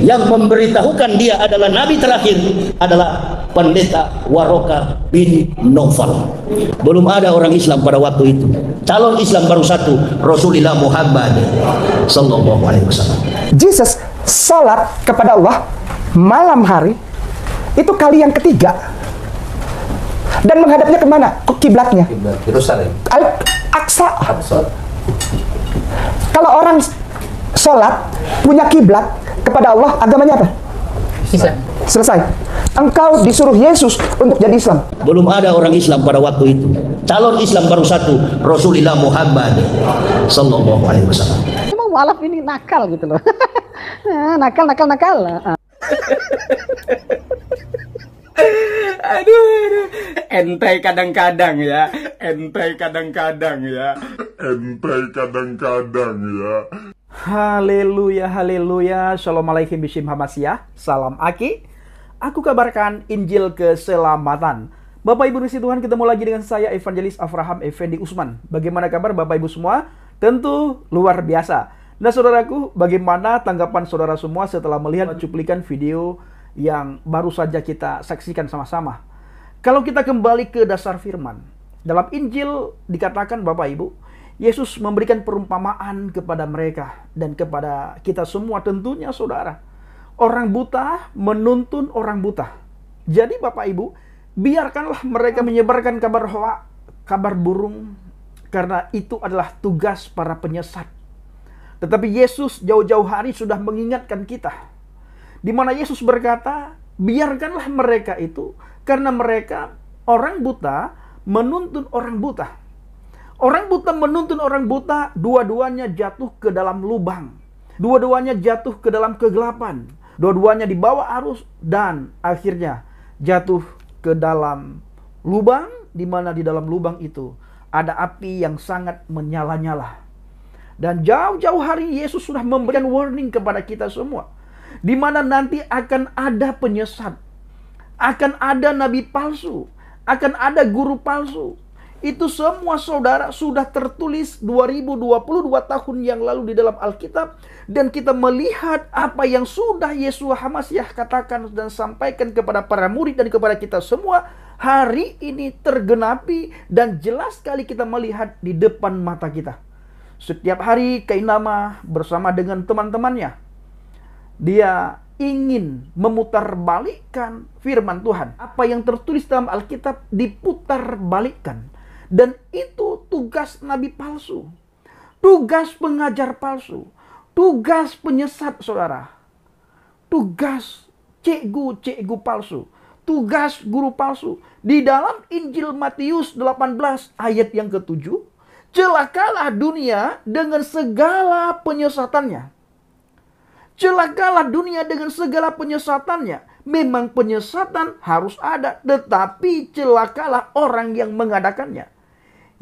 yang memberitahukan dia adalah nabi terakhir adalah pendeta Waroka bin Naufal. Belum ada orang Islam pada waktu itu. Calon Islam baru satu, Rasulullah Muhammad sallallahu alaihi wasallam. Jesus salat kepada Allah malam hari itu kali yang ketiga. Dan menghadapnya kemana? Ke kiblatnya. Yerusalem. Al-Aqsa. Kalau orang sholat punya kiblat kepada Allah, agamanya apa? Islam. Selesai. Engkau disuruh Yesus untuk jadi Islam. Belum ada orang Islam pada waktu itu. Calon Islam baru satu, Rasulullah Muhammad sallallahu alaihi wasallam. Emang mualaf ini nakal gitu loh. nakal. Aduh. Entai kadang-kadang ya. Haleluya, haleluya. Assalamualaikum bishim hamasyah. Salam Aki. Aku kabarkan Injil keselamatan. Bapak Ibu Nisi Tuhan, ketemu lagi dengan saya Evangelis Avraham Effendi Usman. Bagaimana kabar Bapak Ibu semua? Tentu luar biasa. Nah saudaraku, bagaimana tanggapan saudara semua setelah melihat cuplikan video yang baru saja kita saksikan sama-sama? Kalau kita kembali ke dasar firman, dalam Injil dikatakan Bapak Ibu, Yesus memberikan perumpamaan kepada mereka dan kepada kita semua tentunya saudara. Orang buta menuntun orang buta. Jadi Bapak Ibu, biarkanlah mereka menyebarkan kabar hoak, kabar burung, karena itu adalah tugas para penyesat. Tetapi Yesus jauh-jauh hari sudah mengingatkan kita, di mana Yesus berkata, biarkanlah mereka itu, karena mereka orang buta menuntun orang buta. Orang buta menuntun orang buta, dua-duanya jatuh ke dalam lubang. Dua-duanya jatuh ke dalam kegelapan. Dua-duanya dibawa arus dan akhirnya jatuh ke dalam lubang, di mana di dalam lubang itu ada api yang sangat menyala-nyala. Dan jauh-jauh hari Yesus sudah memberikan warning kepada kita semua, di mana nanti akan ada penyesat, akan ada nabi palsu, akan ada guru palsu. Itu semua saudara sudah tertulis 2022 tahun yang lalu di dalam Alkitab. Dan kita melihat apa yang sudah Yeshua HaMasyiah katakan dan sampaikan kepada para murid dan kepada kita semua. Hari ini tergenapi dan jelas sekali kita melihat di depan mata kita. Setiap hari Kainama bersama dengan teman-temannya, dia ingin memutarbalikkan firman Tuhan. Apa yang tertulis dalam Alkitab diputarbalikkan. Dan itu tugas nabi palsu, tugas pengajar palsu, tugas penyesat saudara, tugas cikgu palsu, tugas guru palsu. Di dalam Injil Matius 18 ayat yang ke-7, celakalah dunia dengan segala penyesatannya. Celakalah dunia dengan segala penyesatannya. Memang penyesatan harus ada, tetapi celakalah orang yang mengadakannya.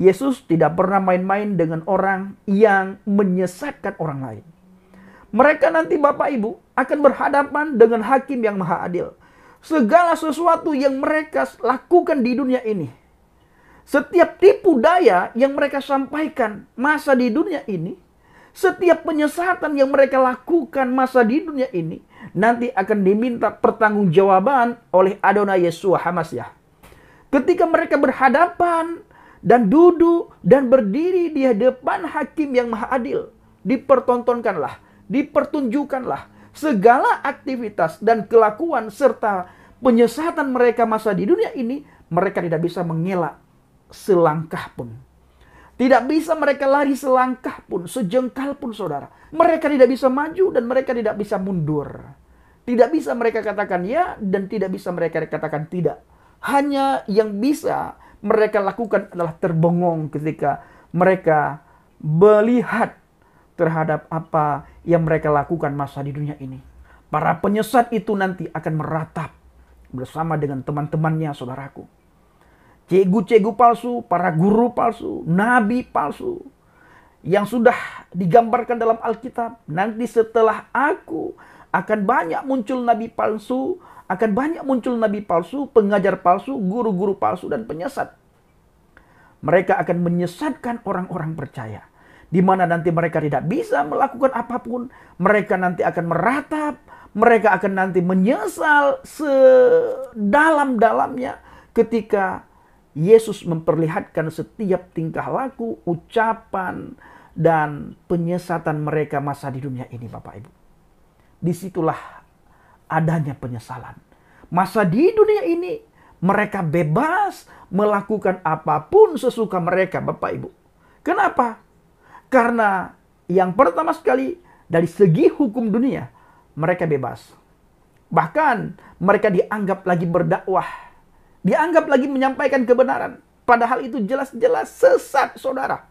Yesus tidak pernah main-main dengan orang yang menyesatkan orang lain. Mereka nanti Bapak Ibu akan berhadapan dengan hakim yang maha adil. Segala sesuatu yang mereka lakukan di dunia ini, setiap tipu daya yang mereka sampaikan masa di dunia ini, setiap penyesatan yang mereka lakukan masa di dunia ini, nanti akan diminta pertanggungjawaban oleh Adonai Yeshua HaMasyiah. Ketika mereka berhadapan dan duduk dan berdiri di hadapan hakim yang maha adil, dipertontonkanlah, dipertunjukkanlah segala aktivitas dan kelakuan serta penyesatan mereka masa di dunia ini. Mereka tidak bisa mengelak selangkah pun. Tidak bisa mereka lari selangkah pun, sejengkal pun saudara. Mereka tidak bisa maju dan mereka tidak bisa mundur. Tidak bisa mereka katakan ya dan tidak bisa mereka katakan tidak. Hanya yang bisa mereka lakukan adalah terbengong ketika mereka melihat terhadap apa yang mereka lakukan masa di dunia ini. Para penyesat itu nanti akan meratap bersama dengan teman-temannya saudaraku. Cikgu-cikgu palsu, para guru palsu, nabi palsu yang sudah digambarkan dalam Alkitab. Nanti setelah aku akan banyak muncul nabi palsu, akan banyak muncul nabi palsu, pengajar palsu, guru-guru palsu dan penyesat. Mereka akan menyesatkan orang-orang percaya, di mana nanti mereka tidak bisa melakukan apapun. Mereka nanti akan meratap, Mereka akan nanti menyesal sedalam-dalamnya ketika Yesus memperlihatkan setiap tingkah laku, ucapan, dan penyesatan mereka masa di dunia ini, Bapak Ibu. Disitulah adanya penyesalan. Masa di dunia ini mereka bebas melakukan apapun sesuka mereka, Bapak Ibu. Kenapa? Karena yang pertama sekali dari segi hukum dunia, mereka bebas. Bahkan mereka dianggap lagi berdakwah. Dianggap lagi menyampaikan kebenaran. Padahal itu jelas-jelas sesat, saudara.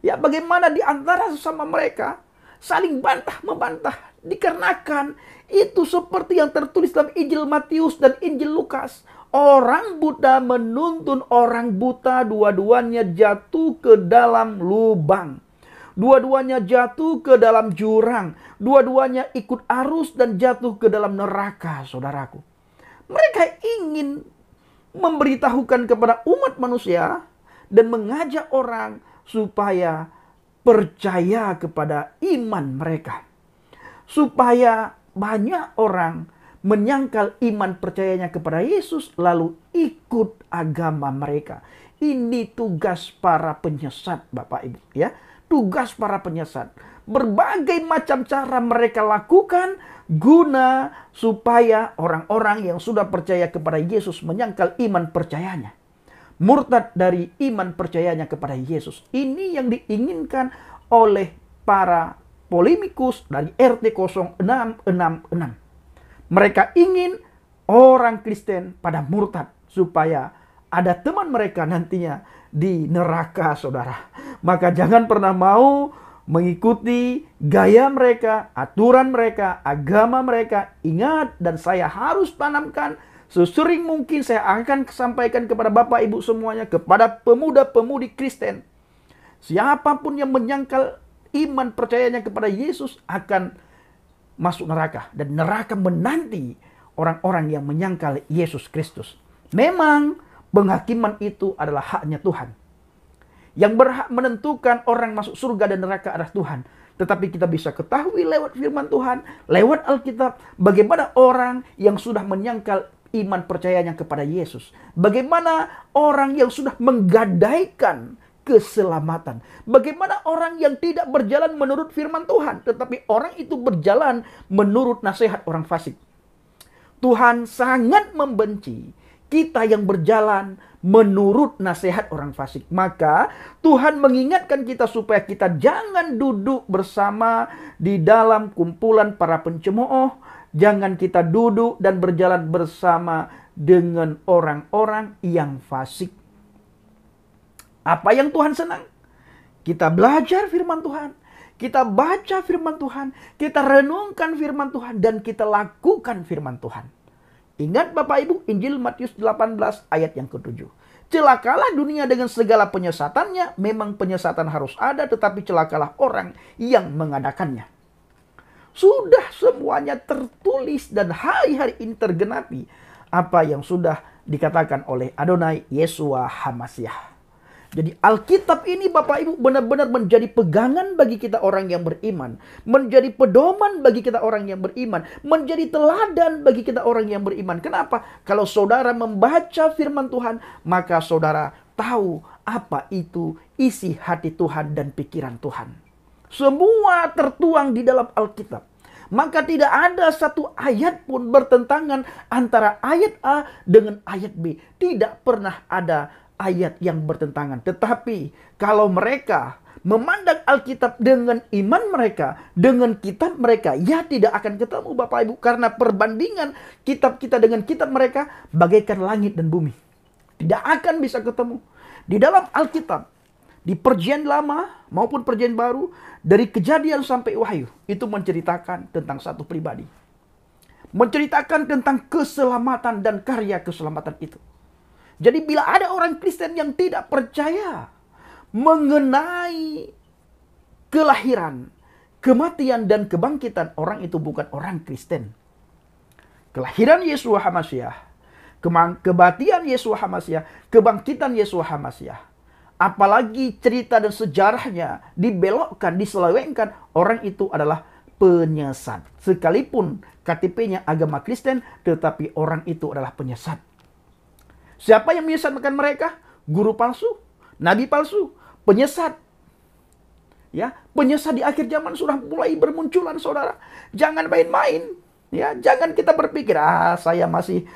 Ya, bagaimana di antara sesama mereka saling bantah-membantah. Dikarenakan itu seperti yang tertulis dalam Injil Matius dan Injil Lukas. Orang buta menuntun orang buta, dua-duanya jatuh ke dalam lubang. Dua-duanya jatuh ke dalam jurang. Dua-duanya ikut arus dan jatuh ke dalam neraka, saudaraku. Mereka ingin memberitahukan kepada umat manusia dan mengajak orang supaya percaya kepada iman mereka. Supaya banyak orang menyangkal iman percayanya kepada Yesus lalu ikut agama mereka. Ini tugas para penyesat, Bapak Ibu, ya. Tugas para penyesat. Berbagai macam cara mereka lakukan guna supaya orang-orang yang sudah percaya kepada Yesus menyangkal iman percayanya. Murtad dari iman percayanya kepada Yesus. Ini yang diinginkan oleh para polemikus dari RT 0666. Mereka ingin orang Kristen pada murtad supaya ada teman mereka nantinya di neraka, saudara. Maka jangan pernah mau mengikuti gaya mereka, aturan mereka, agama mereka. Ingat, dan saya harus tanamkan sesering mungkin saya akan sampaikan kepada Bapak Ibu semuanya, kepada pemuda-pemudi Kristen. Siapapun yang menyangkal iman percayanya kepada Yesus akan masuk neraka. Dan neraka menanti orang-orang yang menyangkal Yesus Kristus. Memang penghakiman itu adalah haknya Tuhan. Yang berhak menentukan orang masuk surga dan neraka adalah Tuhan. Tetapi kita bisa ketahui lewat firman Tuhan, lewat Alkitab, bagaimana orang yang sudah menyangkal iman percayanya kepada Yesus. Bagaimana orang yang sudah menggadaikan keselamatan. Bagaimana orang yang tidak berjalan menurut firman Tuhan, tetapi orang itu berjalan menurut nasihat orang fasik. Tuhan sangat membenci kita yang berjalan menurut nasihat orang fasik. Maka Tuhan mengingatkan kita supaya kita jangan duduk bersama di dalam kumpulan para pencemooh. Jangan kita duduk dan berjalan bersama dengan orang-orang yang fasik. Apa yang Tuhan senang? Kita belajar firman Tuhan. Kita baca firman Tuhan. Kita renungkan firman Tuhan. Dan kita lakukan firman Tuhan. Ingat Bapak Ibu, Injil Matius 18 ayat yang ke-7. Celakalah dunia dengan segala penyesatannya. Memang penyesatan harus ada, tetapi celakalah orang yang mengadakannya. Sudah semuanya tertulis dan hari-hari ini tergenapi apa yang sudah dikatakan oleh Adonai Yeshua HaMashiach. Jadi Alkitab ini Bapak Ibu benar-benar menjadi pegangan bagi kita orang yang beriman. Menjadi pedoman bagi kita orang yang beriman. Menjadi teladan bagi kita orang yang beriman. Kenapa? Kalau saudara membaca firman Tuhan, maka saudara tahu apa itu isi hati Tuhan dan pikiran Tuhan. Semua tertuang di dalam Alkitab. Maka tidak ada satu ayat pun bertentangan antara ayat A dengan ayat B. Tidak pernah ada ayat yang bertentangan. Tetapi kalau mereka memandang Alkitab dengan iman mereka, dengan kitab mereka, ya tidak akan ketemu Bapak Ibu. Karena perbandingan kitab kita dengan kitab mereka bagaikan langit dan bumi. Tidak akan bisa ketemu. Di dalam Alkitab, di Perjanjian Lama maupun Perjanjian Baru, dari Kejadian sampai Wahyu, itu menceritakan tentang satu pribadi. Menceritakan tentang keselamatan dan karya keselamatan itu. Jadi bila ada orang Kristen yang tidak percaya mengenai kelahiran, kematian, dan kebangkitan, orang itu bukan orang Kristen. Kelahiran Yeshua HaMashiach, kematian Yeshua HaMashiach, kebangkitan Yeshua HaMashiach. Apalagi cerita dan sejarahnya dibelokkan, diselewengkan, orang itu adalah penyesat. Sekalipun KTP-nya agama Kristen, tetapi orang itu adalah penyesat. Siapa yang menyesatkan mereka? Guru palsu, nabi palsu, penyesat. Ya, penyesat di akhir zaman sudah mulai bermunculan, saudara. Jangan main-main. Ya, jangan kita berpikir, saya masih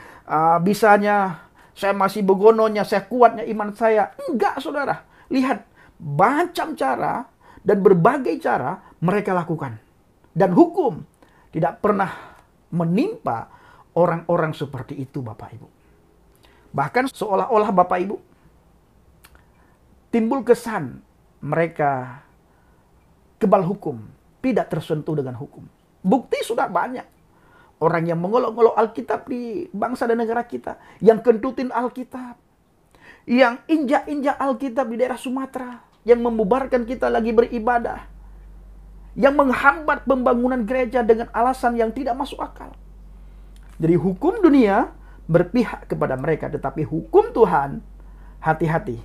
bisanya, saya masih begononya, saya kuatnya iman saya. Enggak, saudara. Lihat, macam cara dan berbagai cara mereka lakukan. Dan hukum tidak pernah menimpa orang-orang seperti itu, Bapak Ibu. Bahkan seolah-olah Bapak Ibu timbul kesan mereka kebal hukum, tidak tersentuh dengan hukum. Bukti sudah banyak. Orang yang mengolok-olok Alkitab di bangsa dan negara kita, yang kentutin Alkitab, yang injak-injak Alkitab di daerah Sumatera, yang membubarkan kita lagi beribadah, yang menghambat pembangunan gereja dengan alasan yang tidak masuk akal. Jadi hukum dunia berpihak kepada mereka, tetapi hukum Tuhan, hati-hati.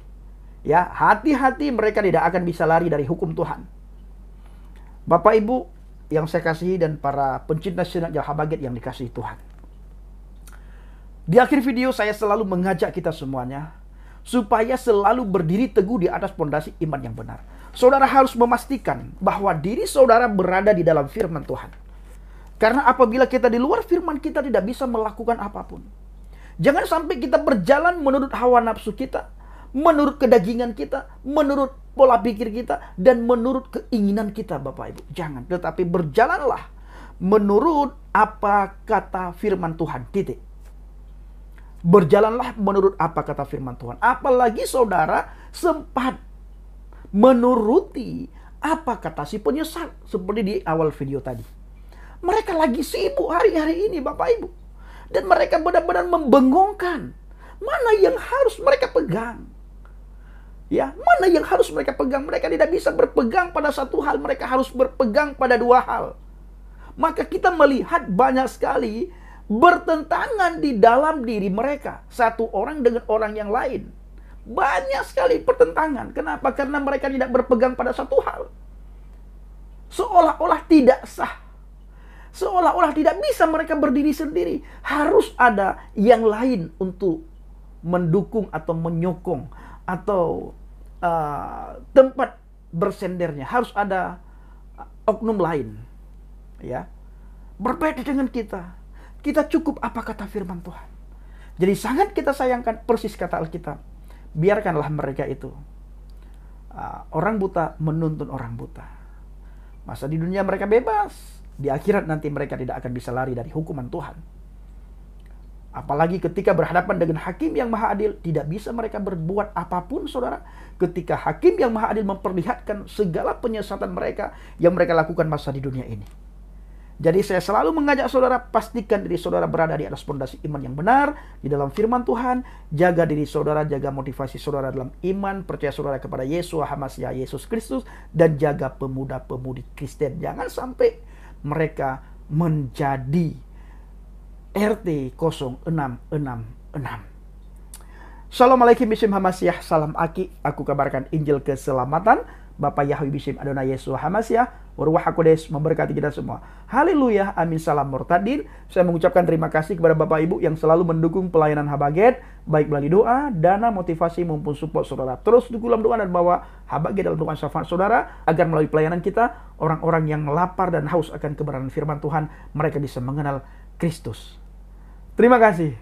Ya, hati-hati, mereka tidak akan bisa lari dari hukum Tuhan. Bapak Ibu yang saya kasihi dan para pencinta Sinat Jalhabaget yang dikasihi Tuhan. Di akhir video saya selalu mengajak kita semuanya supaya selalu berdiri teguh di atas pondasi iman yang benar. Saudara harus memastikan bahwa diri saudara berada di dalam firman Tuhan. Karena apabila kita di luar firman, kita tidak bisa melakukan apapun. Jangan sampai kita berjalan menurut hawa nafsu kita, menurut kedagingan kita, menurut pola pikir kita, dan menurut keinginan kita, Bapak Ibu. Jangan, tetapi berjalanlah menurut apa kata firman Tuhan, titik. Berjalanlah menurut apa kata firman Tuhan. Apalagi saudara sempat menuruti apa kata si penyesat, seperti di awal video tadi. Mereka lagi sibuk hari-hari ini, Bapak Ibu. Dan mereka benar-benar membengongkan mana yang harus mereka pegang. Ya, mana yang harus mereka pegang? Mereka tidak bisa berpegang pada satu hal, mereka harus berpegang pada dua hal. Maka kita melihat banyak sekali bertentangan di dalam diri mereka, satu orang dengan orang yang lain. Banyak sekali pertentangan. Kenapa? Karena mereka tidak berpegang pada satu hal. Seolah-olah tidak sah. Seolah-olah tidak bisa mereka berdiri sendiri. Harus ada yang lain untuk mendukung atau menyokong atau tempat bersendernya. Harus ada oknum lain. Ya, berbeda dengan kita. Kita cukup apa kata firman Tuhan. Jadi sangat kita sayangkan persis kata Alkitab. Biarkanlah mereka itu orang buta menuntun orang buta. Masa di dunia mereka bebas, di akhirat nanti mereka tidak akan bisa lari dari hukuman Tuhan. Apalagi ketika berhadapan dengan hakim yang maha adil, tidak bisa mereka berbuat apapun, saudara. Ketika hakim yang maha adil memperlihatkan segala penyesatan mereka yang mereka lakukan masa di dunia ini. Jadi saya selalu mengajak saudara, pastikan diri saudara berada di atas pondasi iman yang benar, di dalam firman Tuhan. Jaga diri saudara, jaga motivasi saudara dalam iman, percaya saudara kepada Yesua HaMasyiah, Yesus Kristus, dan jaga pemuda-pemudi Kristen. Jangan sampai mereka menjadi RT 0666. Shalom alaikum Bishim HaMasyiah, salam Aki. Aku kabarkan Injil keselamatan. Bapak Yahweh Bishim Adonai Yesua HaMasyiah, Waruah HaKodes memberkati kita semua. Haleluya, amin, salam mortadin. Saya mengucapkan terima kasih kepada Bapak Ibu yang selalu mendukung pelayanan Habaget, baik melalui doa, dana, motivasi, maupun support saudara. Terus dukung dalam doa dan bawa Habaget dalam doa syafaat saudara, agar melalui pelayanan kita, orang-orang yang lapar dan haus akan kebenaran firman Tuhan, mereka bisa mengenal Kristus. Terima kasih.